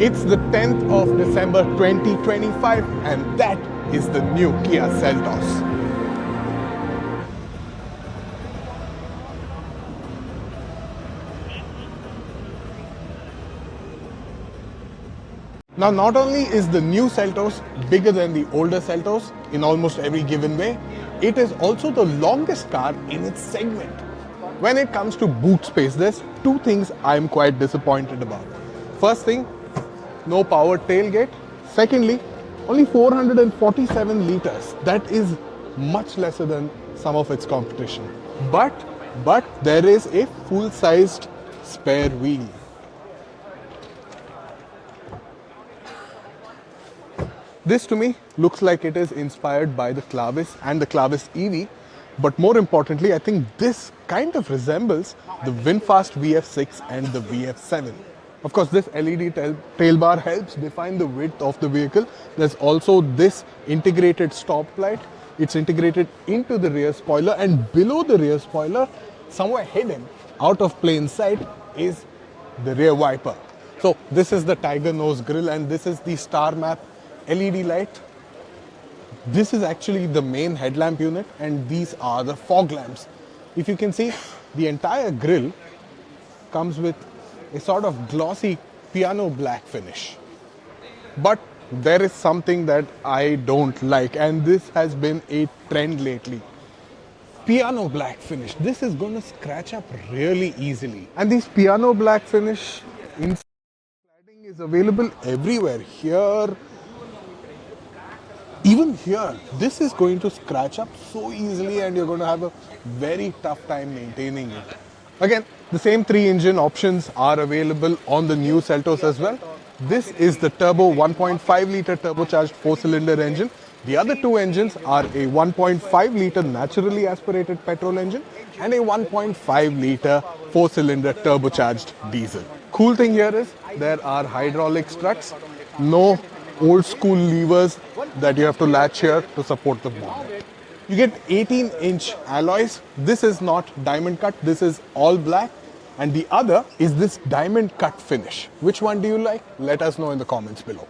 It's the 10th of December 2025 and that is the new Kia Seltos. Now, not only is the new Seltos bigger than the older Seltos in almost every given way, it is also the longest car in its segment. When it comes to boot space, there's two things I'm quite disappointed about. First thing, no power tailgate. Secondly, only 447 liters. That is much lesser than some of its competition. But there is a full-sized spare wheel. This to me looks like it is inspired by the Clavis and the Clavis EV, but more importantly, I think this kind of resembles the VinFast VF6 and the VF7. Of course, this LED tail bar helps define the width of the vehicle. There's also this integrated stop light. It's integrated into the rear spoiler, and below the rear spoiler, somewhere hidden out of plain sight, is the rear wiper. So this is the Tiger Nose grille and this is the star map LED light. This is actually the main headlamp unit and these are the fog lamps. If you can see, the entire grille comes with a sort of glossy piano black finish. But there is something that I don't like, and this has been a trend lately. Piano black finish. This is going to scratch up really easily. And this piano black finish in cladding is available everywhere. Here, even here, this is going to scratch up so easily and you're going to have a very tough time maintaining it. Again, the same 3-engine options are available on the new Seltos as well. This is the turbo 1.5-litre turbocharged 4-cylinder engine. The other two engines are a 1.5-litre naturally aspirated petrol engine and a 1.5-litre 4-cylinder turbocharged diesel. Cool thing here is there are hydraulic struts, no old school levers that you have to latch here to support the bonnet. You get 18-inch alloys. This is not diamond cut, this is all black. And the other is this diamond cut finish. Which one do you like? Let us know in the comments below.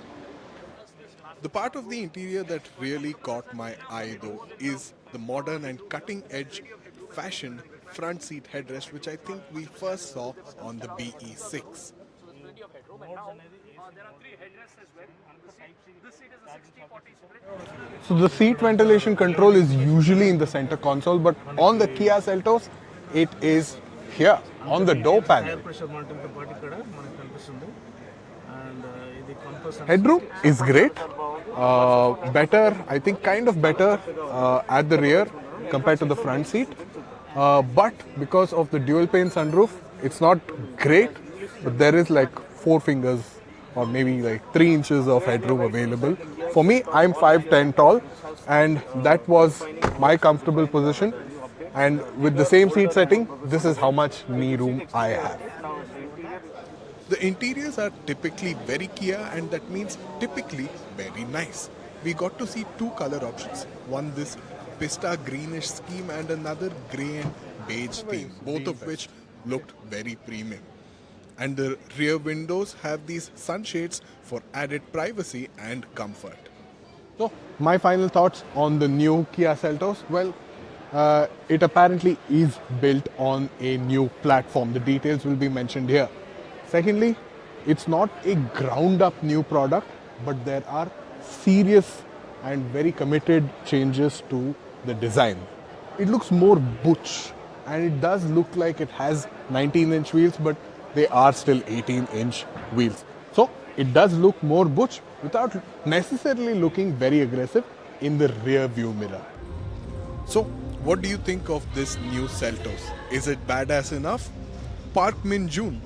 The part of the interior that really caught my eye though is the modern and cutting edge fashioned front seat headrest, which I think we first saw on the BE6. So the seat ventilation control is usually in the center console, but on the Kia Seltos, it is here on the door panel. Headroom is great. Better, I think kind of better at the rear compared to the front seat. But because of the dual pane sunroof, it's not great, but there is like 4 fingers or maybe like 3 inches of headroom available. For me, I'm 5'10" tall and that was my comfortable position. And with the same seat setting, this is how much knee room I have. The interiors are typically very Kia and that means typically very nice. We got to see 2 color options. One this pista greenish scheme and another grey and beige theme, both of which looked very premium. And the rear windows have these sunshades for added privacy and comfort. So, my final thoughts on the new Kia Seltos. Well, it apparently is built on a new platform. The details will be mentioned here. Secondly, it's not a ground up new product, but there are serious and very committed changes to the design. It looks more butch and it does look like it has 19-inch wheels, but they are still 18-inch wheels. So it does look more butch without necessarily looking very aggressive in the rear view mirror. So what do you think of this new Seltos? Is it badass enough? Park Min Jun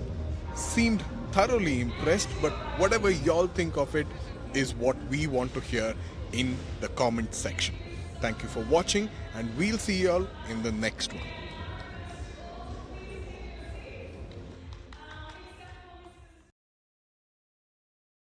seemed thoroughly impressed, but whatever y'all think of it is what we want to hear in the comment section. Thank you for watching and we'll see y'all in the next one.